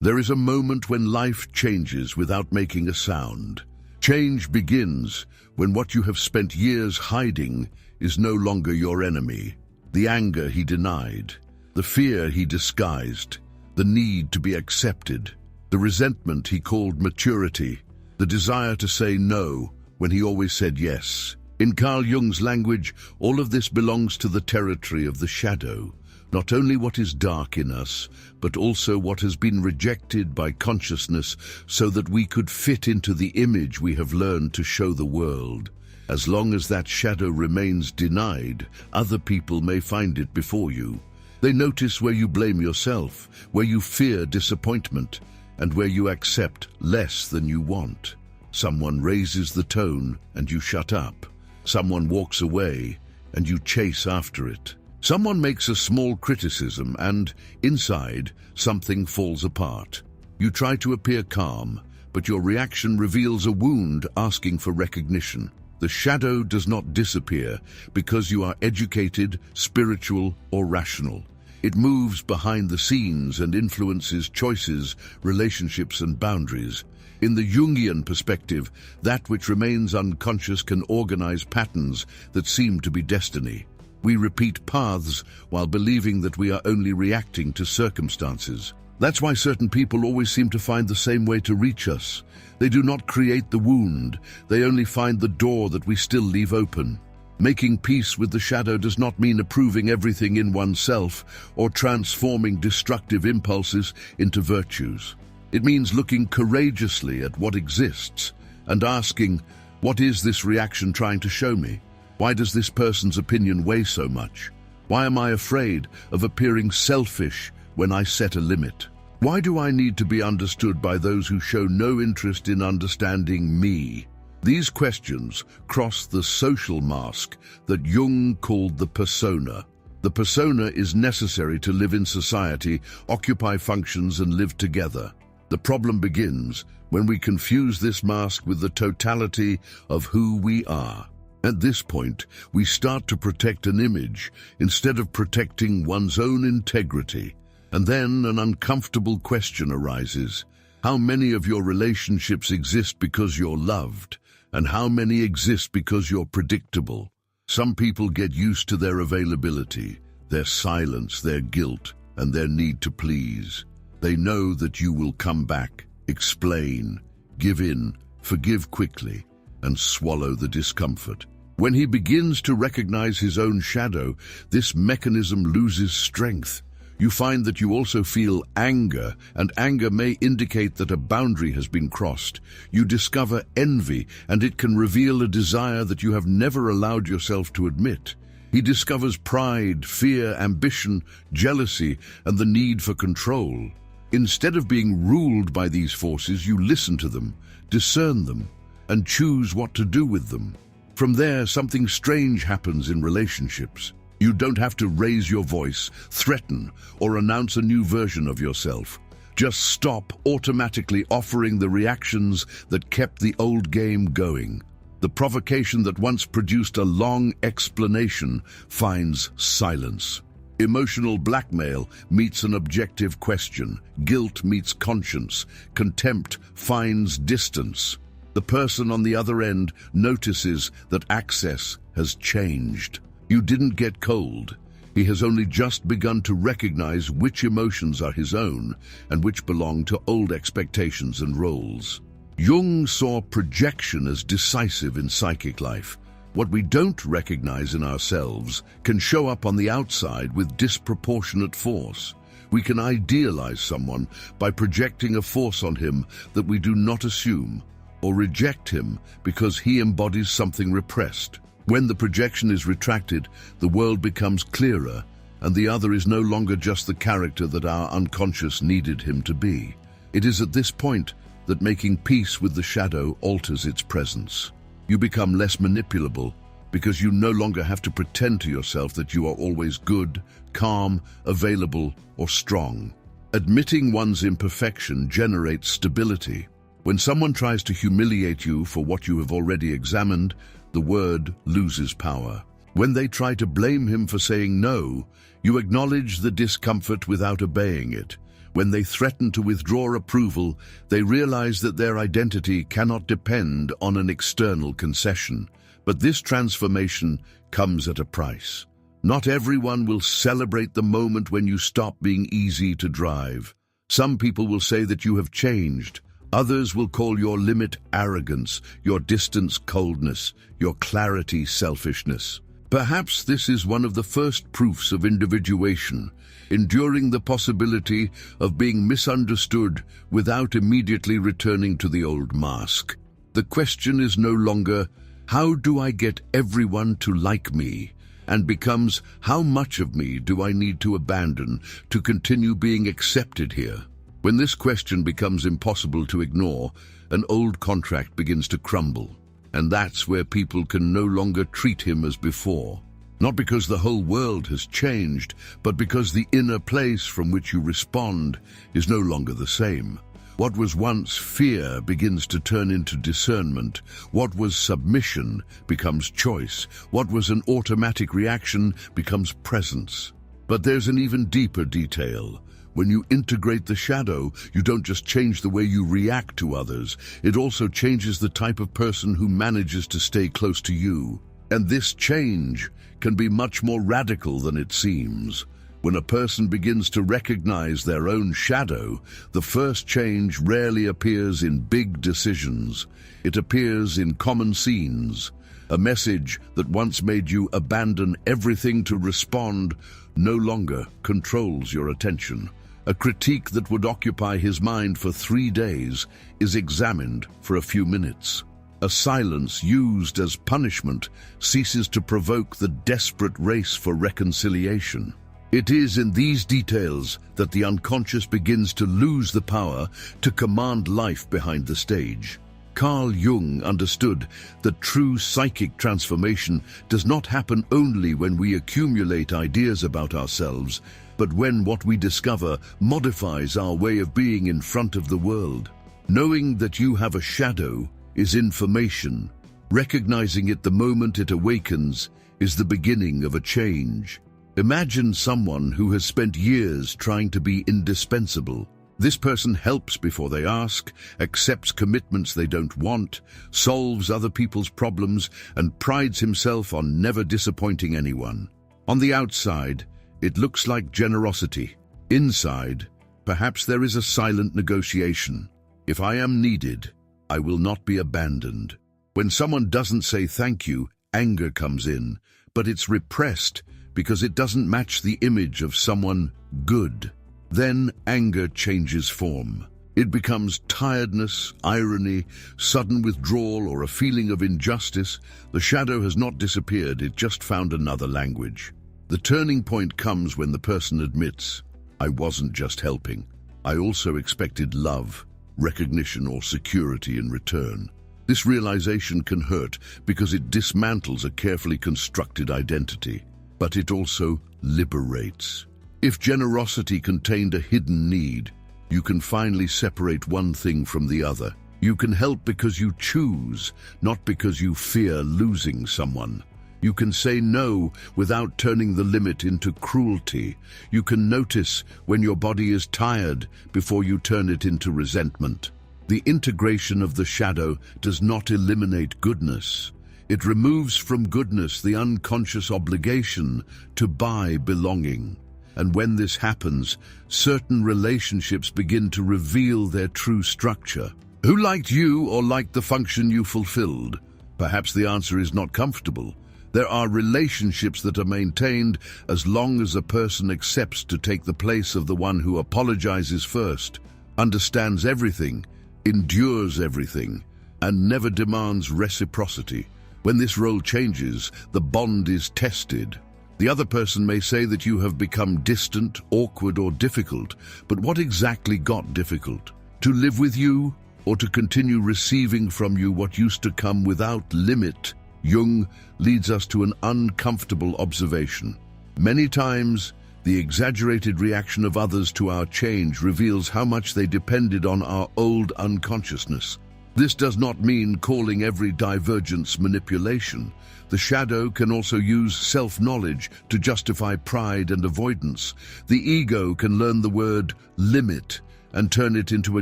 There is a moment when life changes without making a sound. Change begins when what you have spent years hiding is no longer your enemy. The anger he denied, the fear he disguised, the need to be accepted, the resentment he called maturity, the desire to say no when he always said yes. In Carl Jung's language, all of this belongs to the territory of the shadow. Not only what is dark in us, but also what has been rejected by consciousness so that we could fit into the image we have learned to show the world. As long as that shadow remains denied, other people may find it before you. They notice where you blame yourself, where you fear disappointment, and where you accept less than you want. Someone raises the tone and you shut up. Someone walks away and you chase after it. Someone makes a small criticism and, inside, something falls apart. You try to appear calm, but your reaction reveals a wound asking for recognition. The shadow does not disappear because you are educated, spiritual, or rational. It moves behind the scenes and influences choices, relationships, and boundaries. In the Jungian perspective, that which remains unconscious can organize patterns that seem to be destiny. We repeat paths while believing that we are only reacting to circumstances. That's why certain people always seem to find the same way to reach us. They do not create the wound, they only find the door that we still leave open. Making peace with the shadow does not mean approving everything in oneself or transforming destructive impulses into virtues. It means looking courageously at what exists and asking, what is this reaction trying to show me? Why does this person's opinion weigh so much? Why am I afraid of appearing selfish when I set a limit? Why do I need to be understood by those who show no interest in understanding me? These questions cross the social mask that Jung called the persona. The persona is necessary to live in society, occupy functions, and live together. The problem begins when we confuse this mask with the totality of who we are. At this point, we start to protect an image instead of protecting one's own integrity. And then an uncomfortable question arises. How many of your relationships exist because you're loved, and how many exist because you're predictable? Some people get used to their availability, their silence, their guilt, and their need to please. They know that you will come back, explain, give in, forgive quickly, and swallow the discomfort. When he begins to recognize his own shadow, this mechanism loses strength. You find that you also feel anger, and anger may indicate that a boundary has been crossed. You discover envy, and it can reveal a desire that you have never allowed yourself to admit. He discovers pride, fear, ambition, jealousy, and the need for control. Instead of being ruled by these forces, you listen to them, discern them, and choose what to do with them. From there, something strange happens in relationships. You don't have to raise your voice, threaten, or announce a new version of yourself. Just stop automatically offering the reactions that kept the old game going. The provocation that once produced a long explanation finds silence. Emotional blackmail meets an objective question. Guilt meets conscience. Contempt finds distance. The person on the other end notices that access has changed. You didn't get cold. He has only just begun to recognize which emotions are his own and which belong to old expectations and roles. Jung saw projection as decisive in psychic life. What we don't recognize in ourselves can show up on the outside with disproportionate force. We can idealize someone by projecting a force on him that we do not assume, or reject him because he embodies something repressed. When the projection is retracted, the world becomes clearer, and the other is no longer just the character that our unconscious needed him to be. It is at this point that making peace with the shadow alters its presence. You become less manipulable because you no longer have to pretend to yourself that you are always good, calm, available, or strong. Admitting one's imperfection generates stability. When someone tries to humiliate you for what you have already examined, the word loses power. When they try to blame him for saying no, you acknowledge the discomfort without obeying it. When they threaten to withdraw approval, they realize that their identity cannot depend on an external concession. But this transformation comes at a price. Not everyone will celebrate the moment when you stop being easy to drive. Some people will say that you have changed. Others will call your limit arrogance, your distance coldness, your clarity selfishness. Perhaps this is one of the first proofs of individuation, enduring the possibility of being misunderstood without immediately returning to the old mask. The question is no longer, how do I get everyone to like me? And becomes, how much of me do I need to abandon to continue being accepted here? When this question becomes impossible to ignore, an old contract begins to crumble. And that's where people can no longer treat him as before. Not because the whole world has changed, but because the inner place from which you respond is no longer the same. What was once fear begins to turn into discernment. What was submission becomes choice. What was an automatic reaction becomes presence. But there's an even deeper detail. When you integrate the shadow, you don't just change the way you react to others, it also changes the type of person who manages to stay close to you. And this change can be much more radical than it seems. When a person begins to recognize their own shadow, the first change rarely appears in big decisions. It appears in common scenes. A message that once made you abandon everything to respond no longer controls your attention. A critique that would occupy his mind for 3 days is examined for a few minutes. A silence used as punishment ceases to provoke the desperate race for reconciliation. It is in these details that the unconscious begins to lose the power to command life behind the stage. Carl Jung understood that true psychic transformation does not happen only when we accumulate ideas about ourselves, but when what we discover modifies our way of being in front of the world. Knowing that you have a shadow is information. Recognizing it the moment it awakens is the beginning of a change. Imagine someone who has spent years trying to be indispensable. This person helps before they ask, accepts commitments they don't want, solves other people's problems, and prides himself on never disappointing anyone. On the outside, it looks like generosity. Inside, perhaps there is a silent negotiation. If I am needed, I will not be abandoned. When someone doesn't say thank you, anger comes in, but it's repressed because it doesn't match the image of someone good. Then anger changes form. It becomes tiredness, irony, sudden withdrawal, or a feeling of injustice. The shadow has not disappeared, it just found another language. The turning point comes when the person admits, I wasn't just helping. I also expected love, recognition, or security in return. This realization can hurt because it dismantles a carefully constructed identity, but it also liberates. If generosity contained a hidden need, you can finally separate one thing from the other. You can help because you choose, not because you fear losing someone. You can say no without turning the limit into cruelty. You can notice when your body is tired before you turn it into resentment. The integration of the shadow does not eliminate goodness. It removes from goodness the unconscious obligation to buy belonging. And when this happens, certain relationships begin to reveal their true structure. Who liked you or liked the function you fulfilled? Perhaps the answer is not comfortable. There are relationships that are maintained as long as a person accepts to take the place of the one who apologizes first, understands everything, endures everything, and never demands reciprocity. When this role changes, the bond is tested. The other person may say that you have become distant, awkward, or difficult, but what exactly got difficult? To live with you, or to continue receiving from you what used to come without limit? Jung leads us to an uncomfortable observation. Many times, the exaggerated reaction of others to our change reveals how much they depended on our old unconsciousness. This does not mean calling every divergence manipulation. The shadow can also use self-knowledge to justify pride and avoidance. The ego can learn the word limit and turn it into a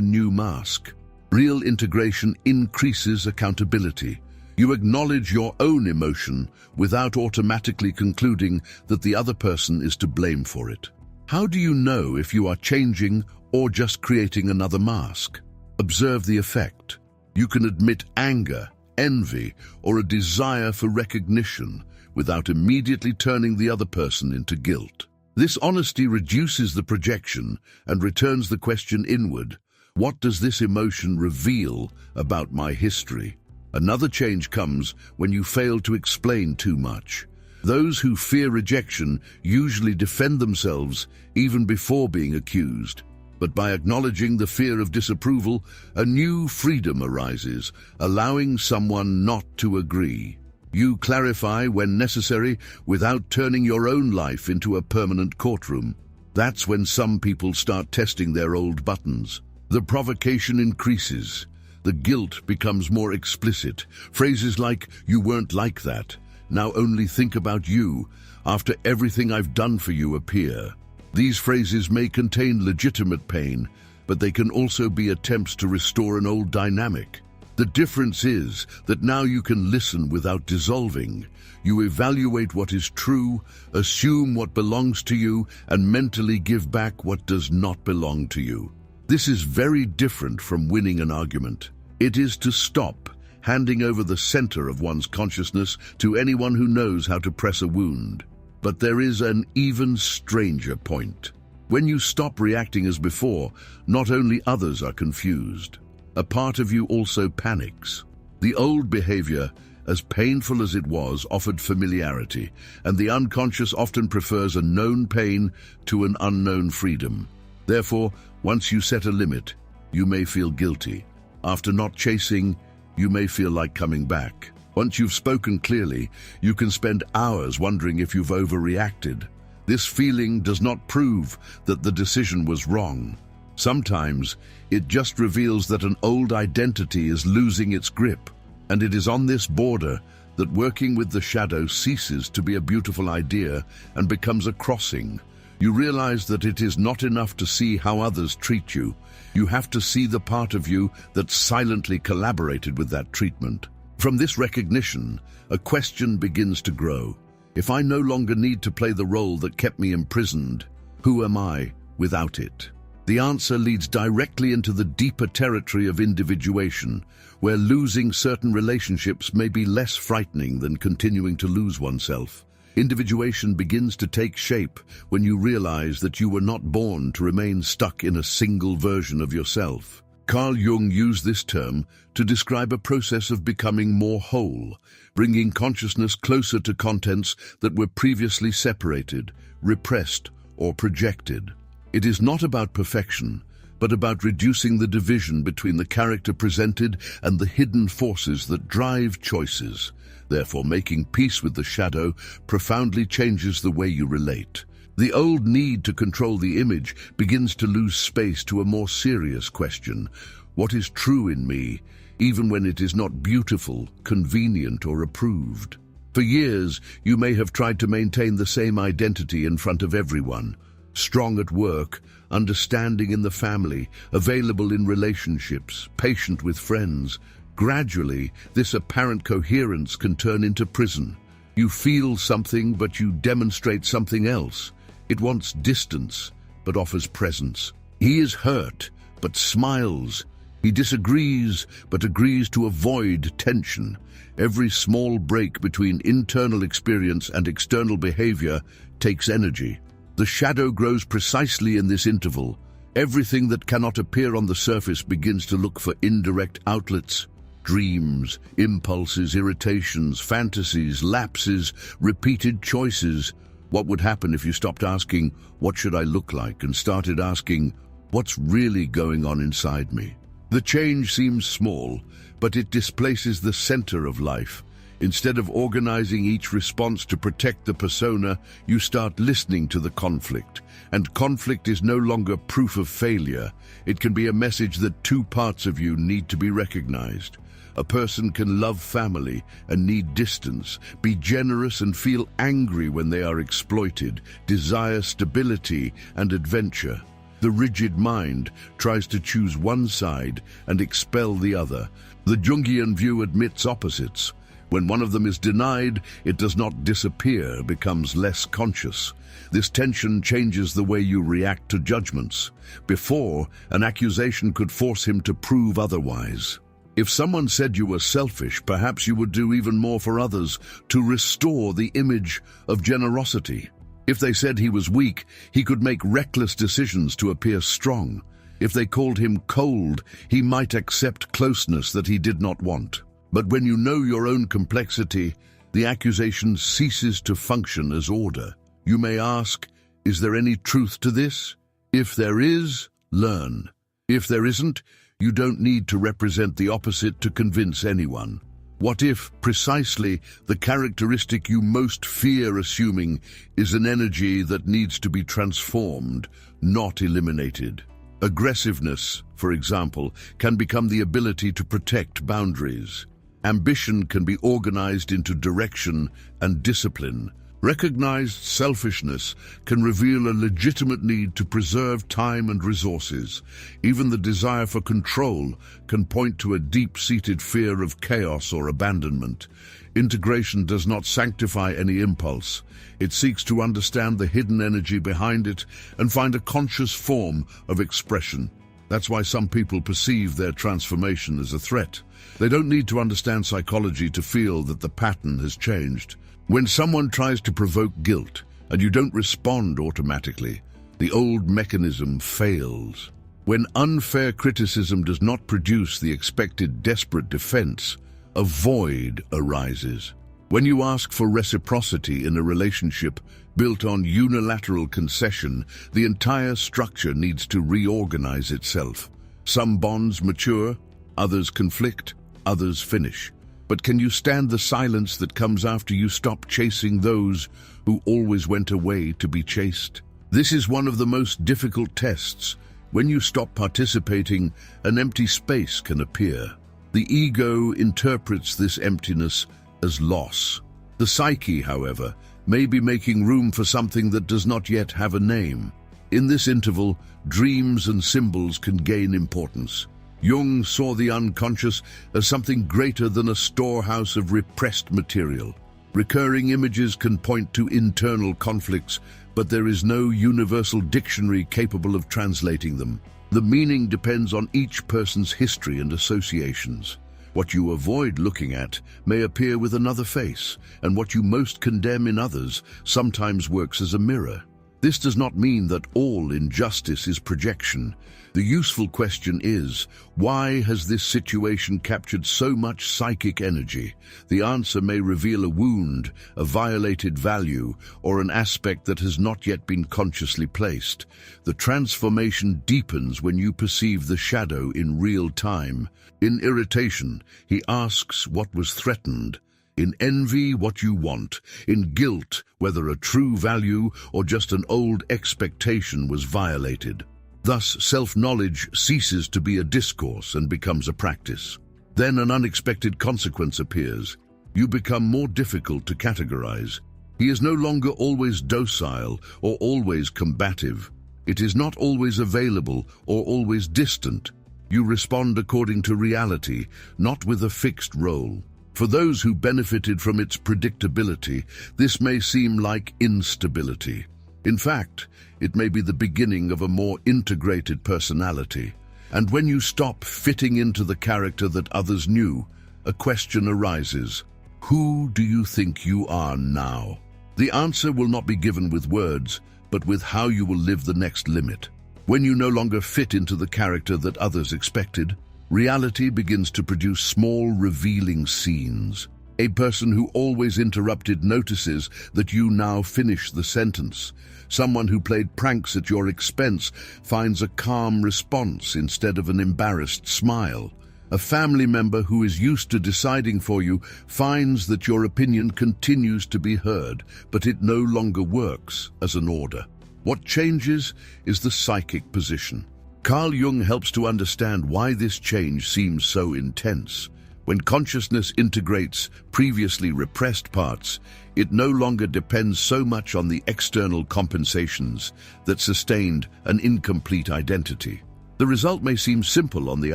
new mask. Real integration increases accountability. You acknowledge your own emotion without automatically concluding that the other person is to blame for it. How do you know if you are changing or just creating another mask? Observe the effect. You can admit anger, envy, or a desire for recognition without immediately turning the other person into guilt. This honesty reduces the projection and returns the question inward. What does this emotion reveal about my history? Another change comes when you fail to explain too much. Those who fear rejection usually defend themselves even before being accused. But by acknowledging the fear of disapproval, a new freedom arises, allowing someone not to agree. You clarify when necessary without turning your own life into a permanent courtroom. That's when some people start testing their old buttons. The provocation increases. The guilt becomes more explicit. Phrases like, "You weren't like that. Now only think about you. After everything I've done for you" appear. These phrases may contain legitimate pain, but they can also be attempts to restore an old dynamic. The difference is that now you can listen without dissolving. You evaluate what is true, assume what belongs to you, and mentally give back what does not belong to you. This is very different from winning an argument. It is to stop handing over the center of one's consciousness to anyone who knows how to press a wound. But there is an even stranger point. When you stop reacting as before, not only others are confused. A part of you also panics. The old behavior, as painful as it was, offered familiarity, and the unconscious often prefers a known pain to an unknown freedom. Therefore, once you set a limit, you may feel guilty. After not chasing, you may feel like coming back. Once you've spoken clearly, you can spend hours wondering if you've overreacted. This feeling does not prove that the decision was wrong. Sometimes, it just reveals that an old identity is losing its grip, and it is on this border that working with the shadow ceases to be a beautiful idea and becomes a crossing. You realize that it is not enough to see how others treat you. You have to see the part of you that silently collaborated with that treatment. From this recognition, a question begins to grow. If I no longer need to play the role that kept me imprisoned, who am I without it? The answer leads directly into the deeper territory of individuation, where losing certain relationships may be less frightening than continuing to lose oneself. Individuation begins to take shape when you realize that you were not born to remain stuck in a single version of yourself. Carl Jung used this term to describe a process of becoming more whole, bringing consciousness closer to contents that were previously separated, repressed, or projected. It is not about perfection, but about reducing the division between the character presented and the hidden forces that drive choices. Therefore, making peace with the shadow profoundly changes the way you relate. The old need to control the image begins to lose space to a more serious question. What is true in me, even when it is not beautiful, convenient, or approved? For years, you may have tried to maintain the same identity in front of everyone. Strong at work, understanding in the family, available in relationships, patient with friends. Gradually, this apparent coherence can turn into prison. You feel something, but you demonstrate something else. It wants distance, but offers presence. He is hurt, but smiles. He disagrees, but agrees to avoid tension. Every small break between internal experience and external behavior takes energy. The shadow grows precisely in this interval. Everything that cannot appear on the surface begins to look for indirect outlets. Dreams, impulses, irritations, fantasies, lapses, repeated choices. What would happen if you stopped asking, "What should I look like?" and started asking, "What's really going on inside me?" The change seems small, but it displaces the center of life. Instead of organizing each response to protect the persona, you start listening to the conflict. And conflict is no longer proof of failure. It can be a message that two parts of you need to be recognized. A person can love family and need distance, be generous and feel angry when they are exploited, desire stability and adventure. The rigid mind tries to choose one side and expel the other. The Jungian view admits opposites. When one of them is denied, it does not disappear, becomes less conscious. This tension changes the way you react to judgments. Before, an accusation could force him to prove otherwise. If someone said you were selfish, perhaps you would do even more for others to restore the image of generosity. If they said he was weak, he could make reckless decisions to appear strong. If they called him cold, he might accept closeness that he did not want. But when you know your own complexity, the accusation ceases to function as order. You may ask, is there any truth to this? If there is, learn. If there isn't, you don't need to represent the opposite to convince anyone. What if, precisely, the characteristic you most fear assuming is an energy that needs to be transformed, not eliminated? Aggressiveness, for example, can become the ability to protect boundaries. Ambition can be organized into direction and discipline. Recognized selfishness can reveal a legitimate need to preserve time and resources. Even the desire for control can point to a deep-seated fear of chaos or abandonment. Integration does not sanctify any impulse. It seeks to understand the hidden energy behind it and find a conscious form of expression. That's why some people perceive their transformation as a threat. They don't need to understand psychology to feel that the pattern has changed. When someone tries to provoke guilt and you don't respond automatically, the old mechanism fails. When unfair criticism does not produce the expected desperate defense, a void arises. When you ask for reciprocity in a relationship built on unilateral concession, the entire structure needs to reorganize itself. Some bonds mature, others conflict, others finish. But can you stand the silence that comes after you stop chasing those who always went away to be chased? This is one of the most difficult tests. When you stop participating, an empty space can appear. The ego interprets this emptiness as loss. The psyche, however, may be making room for something that does not yet have a name. In this interval, dreams and symbols can gain importance. Jung saw the unconscious as something greater than a storehouse of repressed material. Recurring images can point to internal conflicts, but there is no universal dictionary capable of translating them. The meaning depends on each person's history and associations. What you avoid looking at may appear with another face, and what you most condemn in others sometimes works as a mirror. This does not mean that all injustice is projection. The useful question is, why has this situation captured so much psychic energy? The answer may reveal a wound, a violated value, or an aspect that has not yet been consciously placed. The transformation deepens when you perceive the shadow in real time. In irritation, he asks what was threatened. In envy, what you want. In guilt, whether a true value or just an old expectation was violated. Thus, self-knowledge ceases to be a discourse and becomes a practice. Then an unexpected consequence appears. You become more difficult to categorize. He is no longer always docile or always combative. It is not always available or always distant. You respond according to reality, not with a fixed role. For those who benefited from its predictability, this may seem like instability. In fact, it may be the beginning of a more integrated personality. And when you stop fitting into the character that others knew, a question arises. Who do you think you are now? The answer will not be given with words, but with how you will live the next limit. When you no longer fit into the character that others expected, reality begins to produce small, revealing scenes. A person who always interrupted notices that you now finish the sentence. Someone who played pranks at your expense finds a calm response instead of an embarrassed smile. A family member who is used to deciding for you finds that your opinion continues to be heard, but it no longer works as an order. What changes is the psychic position. Carl Jung helps to understand why this change seems so intense. When consciousness integrates previously repressed parts, it no longer depends so much on the external compensations that sustained an incomplete identity. The result may seem simple on the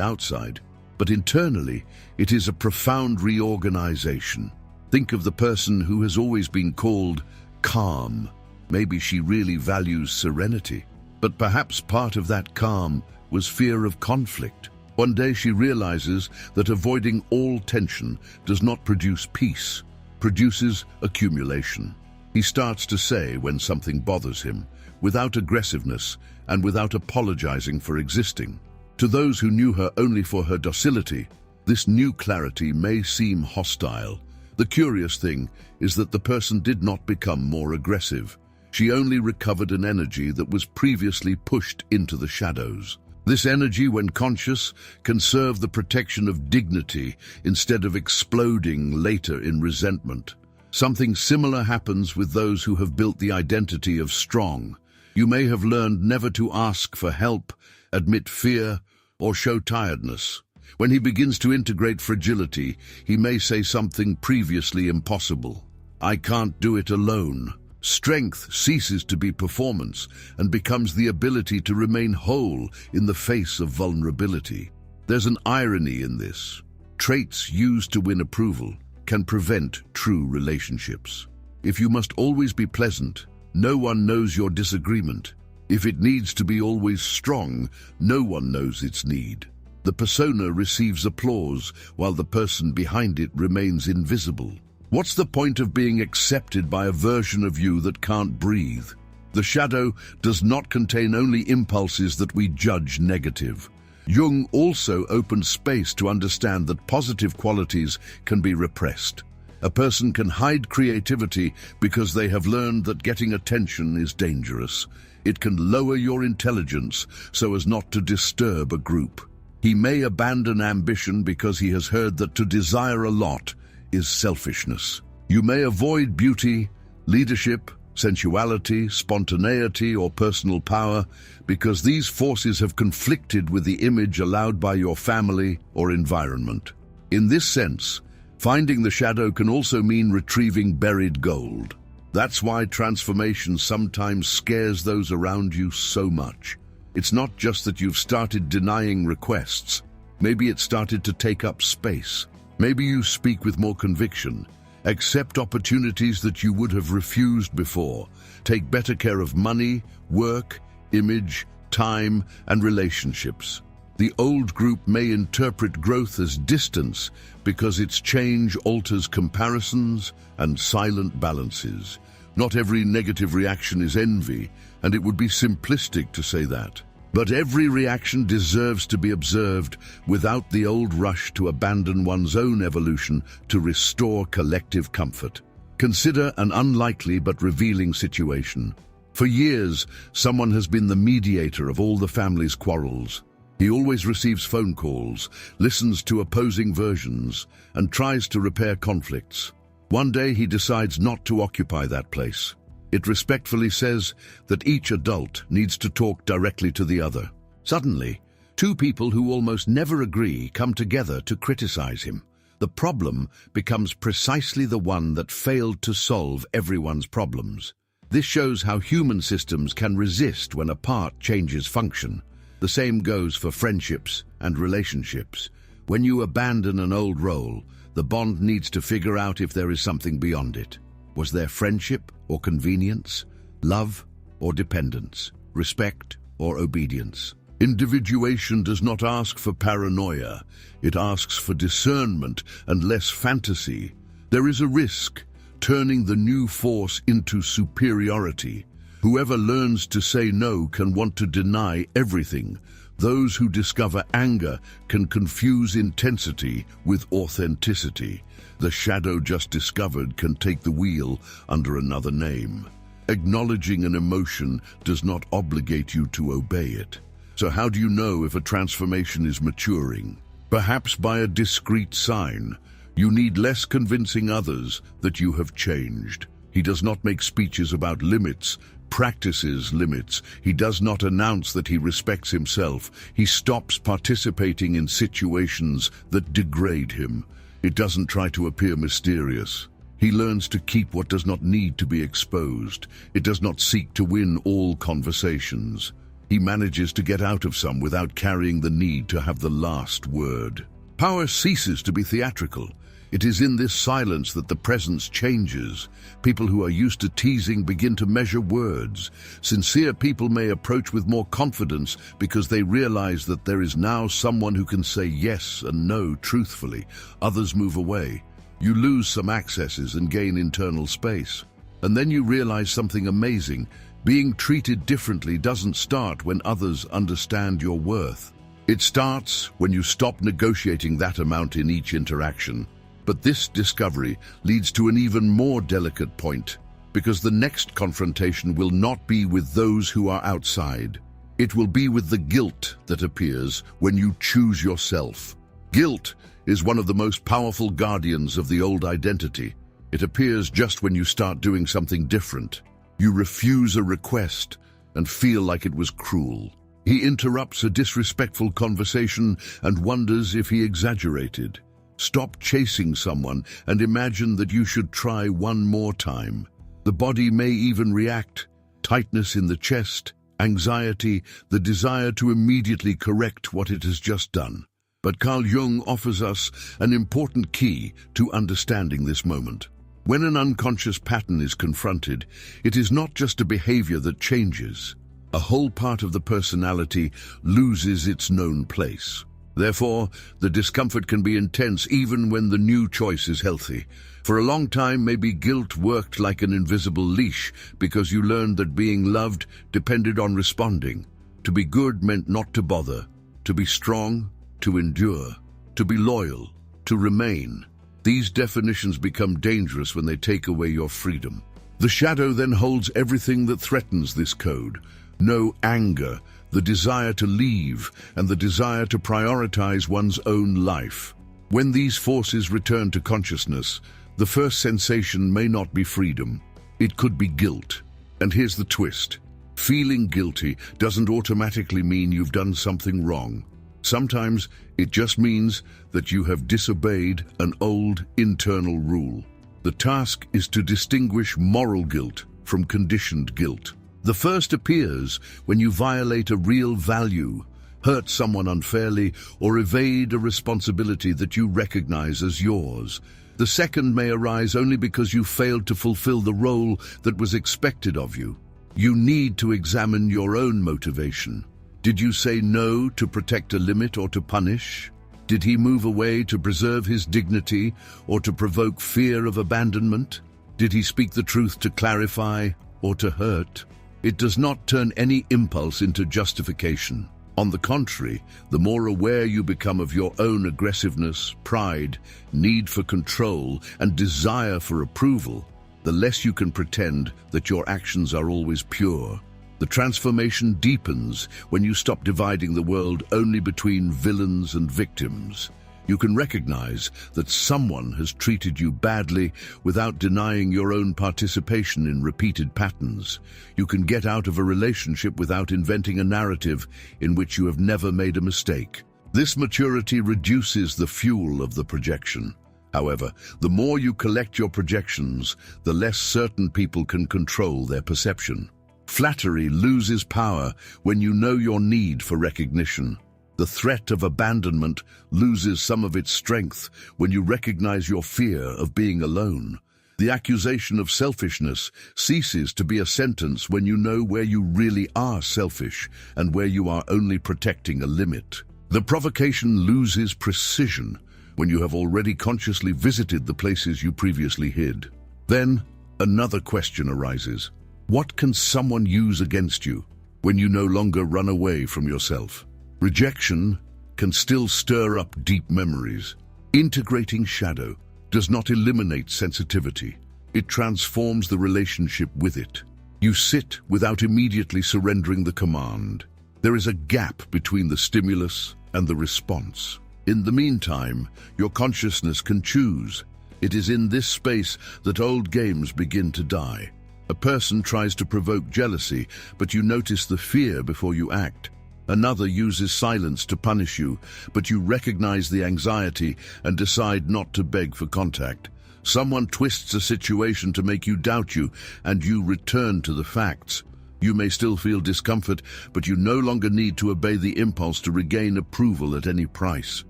outside, but internally it is a profound reorganization. Think of the person who has always been called calm. Maybe she really values serenity, but perhaps part of that calm was fear of conflict. One day she realizes that avoiding all tension does not produce peace, produces accumulation. He starts to say when something bothers him, without aggressiveness and without apologizing for existing. To those who knew her only for her docility, this new clarity may seem hostile. The curious thing is that the person did not become more aggressive. She only recovered an energy that was previously pushed into the shadows. This energy, when conscious, can serve the protection of dignity instead of exploding later in resentment. Something similar happens with those who have built the identity of strong. You may have learned never to ask for help, admit fear, or show tiredness. When he begins to integrate fragility, he may say something previously impossible. I can't do it alone. Strength ceases to be performance and becomes the ability to remain whole in the face of vulnerability. There's an irony in this. Traits used to win approval can prevent true relationships. If you must always be pleasant, no one knows your disagreement. If it needs to be always strong, no one knows its need. The persona receives applause while the person behind it remains invisible. What's the point of being accepted by a version of you that can't breathe? The shadow does not contain only impulses that we judge negative. Jung also opened space to understand that positive qualities can be repressed. A person can hide creativity because they have learned that getting attention is dangerous. It can lower your intelligence so as not to disturb a group. He may abandon ambition because he has heard that to desire a lot is selfishness. You may avoid beauty, leadership, sensuality, spontaneity, or personal power because these forces have conflicted with the image allowed by your family or environment. In this sense, finding the shadow can also mean retrieving buried gold. That's why transformation sometimes scares those around you so much. It's not just that you've started denying requests. Maybe it started to take up space. Maybe you speak with more conviction, accept opportunities that you would have refused before, take better care of money, work, image, time, and relationships. The old group may interpret growth as distance because its change alters comparisons and silent balances. Not every negative reaction is envy, and it would be simplistic to say that. But every reaction deserves to be observed without the old rush to abandon one's own evolution to restore collective comfort. Consider an unlikely but revealing situation. For years, someone has been the mediator of all the family's quarrels. He always receives phone calls, listens to opposing versions, and tries to repair conflicts. One day he decides not to occupy that place. It respectfully says that each adult needs to talk directly to the other. Suddenly, two people who almost never agree come together to criticize him. The problem becomes precisely the one that failed to solve everyone's problems. This shows how human systems can resist when a part changes function. The same goes for friendships and relationships. When you abandon an old role, the bond needs to figure out if there is something beyond it. Was there friendship or convenience, love or dependence, respect or obedience? Individuation does not ask for paranoia. It asks for discernment and less fantasy. There is a risk, turning the new force into superiority. Whoever learns to say no can want to deny everything. Those who discover anger can confuse intensity with authenticity. The shadow just discovered can take the wheel under another name. Acknowledging an emotion does not obligate you to obey it. So how do you know if a transformation is maturing? perhaps by a discreet sign. You need less convincing others that you have changed. He does not make speeches about limits, practices limits. He does not announce that he respects himself. He stops participating in situations that degrade him. It doesn't try to appear mysterious. He learns to keep what does not need to be exposed. It does not seek to win all conversations. He manages to get out of some without carrying the need to have the last word. Power ceases to be theatrical. It is in this silence that the presence changes. People who are used to teasing begin to measure words. Sincere people may approach with more confidence because they realize that there is now someone who can say yes and no truthfully. Others move away. You lose some accesses and gain internal space. And then you realize something amazing. Being treated differently doesn't start when others understand your worth. It starts when you stop negotiating that amount in each interaction. But this discovery leads to an even more delicate point, because the next confrontation will not be with those who are outside. It will be with the guilt that appears when you choose yourself. Guilt is one of the most powerful guardians of the old identity. It appears just when you start doing something different. You refuse a request and feel like it was cruel. He interrupts a disrespectful conversation and wonders if he exaggerated. Stop chasing someone and imagine that you should try one more time. The body may even react. Tightness in the chest, anxiety, the desire to immediately correct what it has just done. But Carl Jung offers us an important key to understanding this moment. When an unconscious pattern is confronted, it is not just a behavior that changes. A whole part of the personality loses its known place. Therefore, the discomfort can be intense even when the new choice is healthy. For a long time, maybe guilt worked like an invisible leash because you learned that being loved depended on responding. To be good meant not to bother, to be strong, to endure, to be loyal, to remain. These definitions become dangerous when they take away your freedom. The shadow then holds everything that threatens this code. No anger, the desire to leave, and the desire to prioritize one's own life. When these forces return to consciousness, the first sensation may not be freedom. It could be guilt. And here's the twist. Feeling guilty doesn't automatically mean you've done something wrong. Sometimes it just means that you have disobeyed an old internal rule. The task is to distinguish moral guilt from conditioned guilt. The first appears when you violate a real value, hurt someone unfairly, or evade a responsibility that you recognize as yours. The second may arise only because you failed to fulfill the role that was expected of you. You need to examine your own motivation. Did you say no to protect a limit or to punish? Did he move away to preserve his dignity or to provoke fear of abandonment? Did he speak the truth to clarify or to hurt? It does not turn any impulse into justification. On the contrary, the more aware you become of your own aggressiveness, pride, need for control, and desire for approval, the less you can pretend that your actions are always pure. The transformation deepens when you stop dividing the world only between villains and victims. You can recognize that someone has treated you badly without denying your own participation in repeated patterns. You can get out of a relationship without inventing a narrative in which you have never made a mistake. This maturity reduces the fuel of the projection. However, the more you collect your projections, the less certain people can control their perception. Flattery loses power when you know your need for recognition. The threat of abandonment loses some of its strength when you recognize your fear of being alone. The accusation of selfishness ceases to be a sentence when you know where you really are selfish and where you are only protecting a limit. The provocation loses precision when you have already consciously visited the places you previously hid. Then, another question arises. What can someone use against you when you no longer run away from yourself? Rejection can still stir up deep memories. Integrating shadow does not eliminate sensitivity. It transforms the relationship with it. You sit without immediately surrendering the command. There is a gap between the stimulus and the response. In the meantime, your consciousness can choose. It is in this space that old games begin to die. A person tries to provoke jealousy, but you notice the fear before you act. Another uses silence to punish you, but you recognize the anxiety and decide not to beg for contact. Someone twists a situation to make you doubt you, and you return to the facts. You may still feel discomfort, but you no longer need to obey the impulse to regain approval at any price.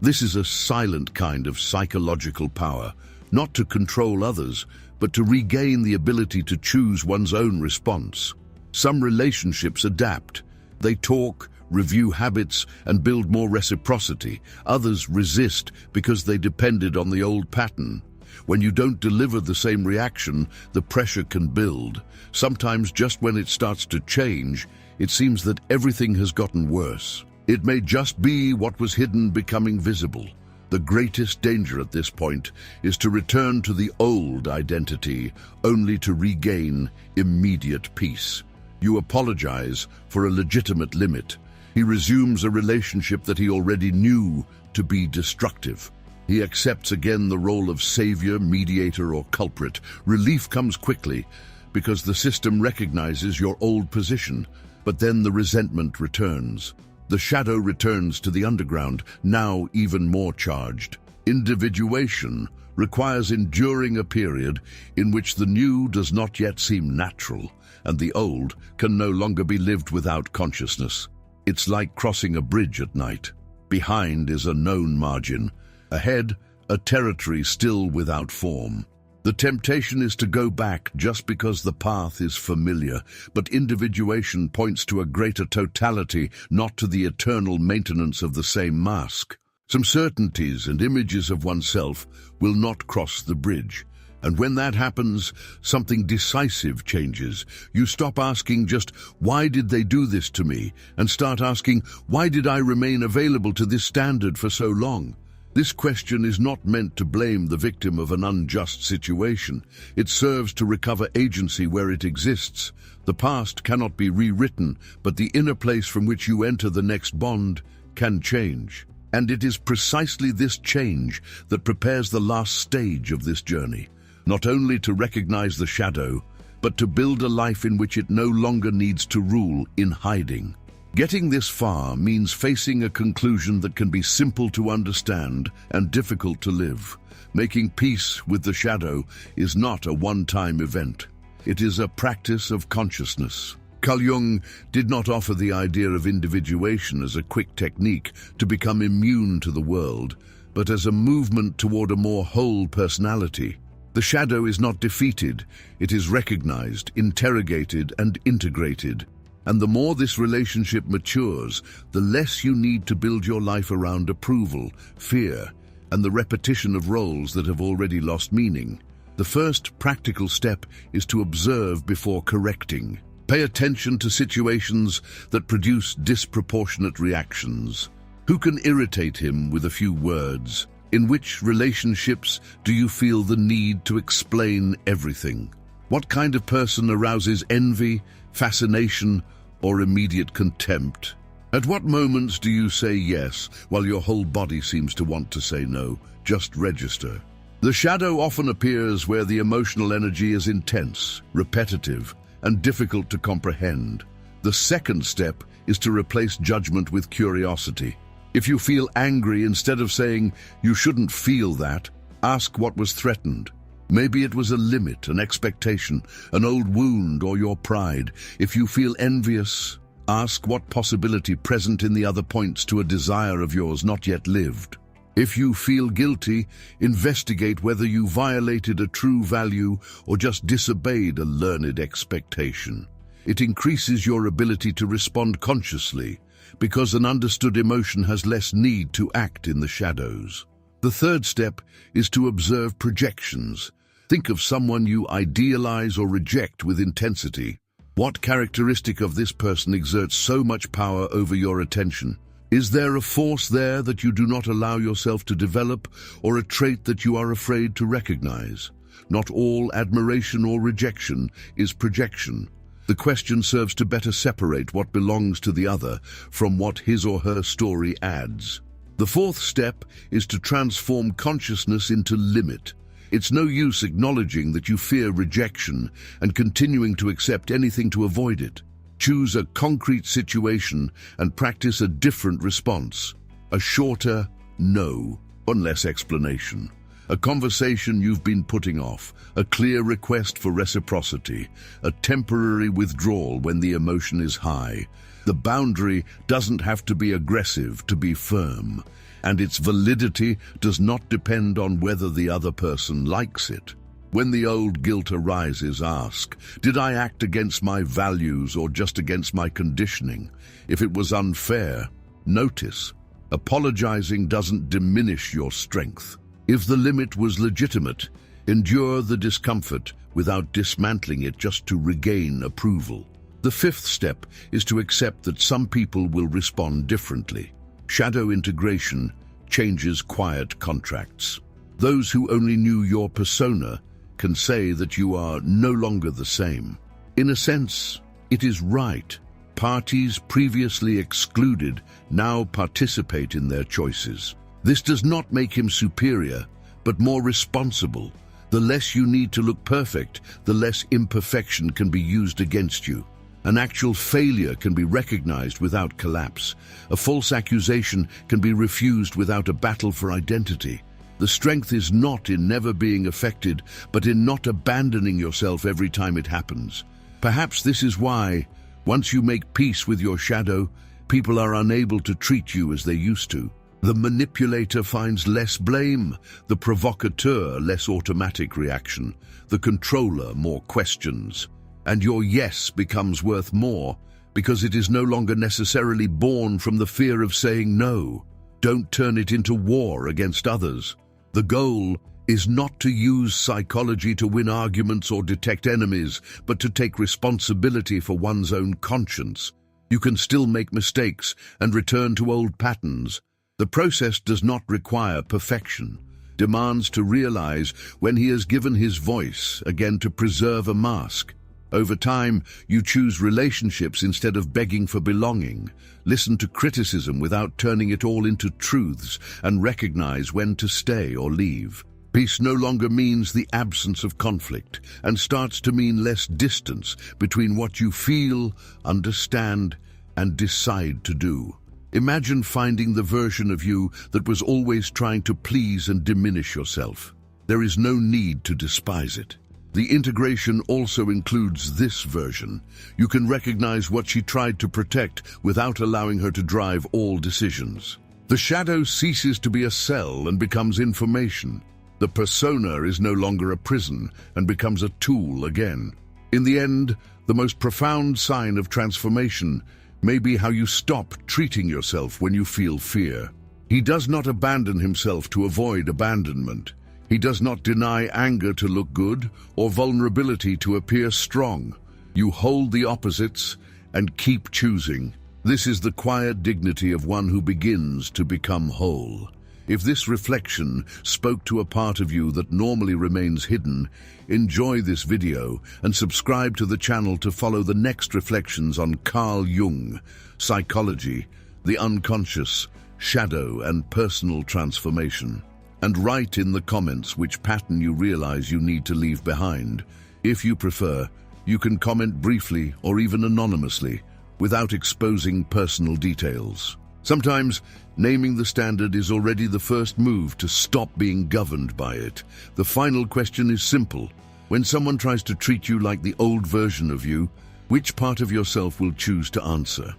This is a silent kind of psychological power, not to control others, but to regain the ability to choose one's own response. Some relationships adapt. They talk, review habits, and build more reciprocity. Others resist because they depended on the old pattern. When you don't deliver the same reaction, the pressure can build. Sometimes just when it starts to change, it seems that everything has gotten worse. It may just be what was hidden becoming visible. The greatest danger at this point is to return to the old identity, only to regain immediate peace. You apologize for a legitimate limit. He resumes a relationship that he already knew to be destructive. He accepts again the role of savior, mediator, or culprit. Relief comes quickly because the system recognizes your old position, but then the resentment returns. The shadow returns to the underground, now even more charged. Individuation requires enduring a period in which the new does not yet seem natural, and the old can no longer be lived without consciousness. It's like crossing a bridge at night. Behind is a known margin. Ahead, a territory still without form. The temptation is to go back just because the path is familiar, but individuation points to a greater totality, not to the eternal maintenance of the same mask. Some certainties and images of oneself will not cross the bridge. And when that happens, something decisive changes. You stop asking just, why did they do this to me? And start asking, why did I remain available to this standard for so long? This question is not meant to blame the victim of an unjust situation. It serves to recover agency where it exists. The past cannot be rewritten, but the inner place from which you enter the next bond can change. And it is precisely this change that prepares the last stage of this journey. Not only to recognize the shadow, but to build a life in which it no longer needs to rule in hiding. Getting this far means facing a conclusion that can be simple to understand and difficult to live. Making peace with the shadow is not a one-time event. It is a practice of consciousness. Carl Jung did not offer the idea of individuation as a quick technique to become immune to the world, but as a movement toward a more whole personality. The shadow is not defeated, it is recognized, interrogated, and integrated. And the more this relationship matures, the less you need to build your life around approval, fear, and the repetition of roles that have already lost meaning. The first practical step is to observe before correcting. Pay attention to situations that produce disproportionate reactions. Who can irritate him with a few words? In which relationships do you feel the need to explain everything? What kind of person arouses envy, fascination, or immediate contempt? At what moments do you say yes, while your whole body seems to want to say no? Just register. The shadow often appears where the emotional energy is intense, repetitive, and difficult to comprehend. The second step is to replace judgment with curiosity. If you feel angry, instead of saying, "You shouldn't feel that," ask what was threatened. Maybe it was a limit, an expectation, an old wound, or your pride. If you feel envious, ask what possibility present in the other points to a desire of yours not yet lived. If you feel guilty, investigate whether you violated a true value or just disobeyed a learned expectation. It increases your ability to respond consciously, because an understood emotion has less need to act in the shadows. The third step is to observe projections. Think of someone you idealize or reject with intensity. What characteristic of this person exerts so much power over your attention? Is there a force there that you do not allow yourself to develop, or a trait that you are afraid to recognize? Not all admiration or rejection is projection. The question serves to better separate what belongs to the other from what his or her story adds. The fourth step is to transform consciousness into limit. It's no use acknowledging that you fear rejection and continuing to accept anything to avoid it. Choose a concrete situation and practice a different response. A shorter no, one less explanation. A conversation you've been putting off, a clear request for reciprocity, a temporary withdrawal when the emotion is high. The boundary doesn't have to be aggressive to be firm, and its validity does not depend on whether the other person likes it. When the old guilt arises, ask, did I act against my values or just against my conditioning? If it was unfair, notice. Apologizing doesn't diminish your strength. If the limit was legitimate, endure the discomfort without dismantling it just to regain approval. The fifth step is to accept that some people will respond differently. Shadow integration changes quiet contracts. Those who only knew your persona can say that you are no longer the same. In a sense, it is right. Parties previously excluded now participate in their choices. This does not make him superior, but more responsible. The less you need to look perfect, the less imperfection can be used against you. An actual failure can be recognized without collapse. A false accusation can be refused without a battle for identity. The strength is not in never being affected, but in not abandoning yourself every time it happens. Perhaps this is why, once you make peace with your shadow, people are unable to treat you as they used to. The manipulator finds less blame, the provocateur less automatic reaction, the controller more questions. And your yes becomes worth more because it is no longer necessarily born from the fear of saying no. Don't turn it into war against others. The goal is not to use psychology to win arguments or detect enemies, but to take responsibility for one's own conscience. You can still make mistakes and return to old patterns. The process does not require perfection. Demands to realize when he has given his voice, again to preserve a mask. Over time, you choose relationships instead of begging for belonging. Listen to criticism without turning it all into truths, and recognize when to stay or leave. Peace no longer means the absence of conflict, and starts to mean less distance between what you feel, understand, and decide to do. Imagine finding the version of you that was always trying to please and diminish yourself. There is no need to despise it. The integration also includes this version. You can recognize what she tried to protect without allowing her to drive all decisions. The shadow ceases to be a cell and becomes information. The persona is no longer a prison and becomes a tool again. In the end, the most profound sign of transformation may be how you stop treating yourself when you feel fear. He does not abandon himself to avoid abandonment. He does not deny anger to look good or vulnerability to appear strong. You hold the opposites and keep choosing. This is the quiet dignity of one who begins to become whole. If this reflection spoke to a part of you that normally remains hidden, enjoy this video and subscribe to the channel to follow the next reflections on Carl Jung, psychology, the unconscious, shadow, and personal transformation. And write in the comments which pattern you realize you need to leave behind. If you prefer, you can comment briefly or even anonymously, without exposing personal details. Sometimes, naming the standard is already the first move to stop being governed by it. The final question is simple. When someone tries to treat you like the old version of you, which part of yourself will choose to answer?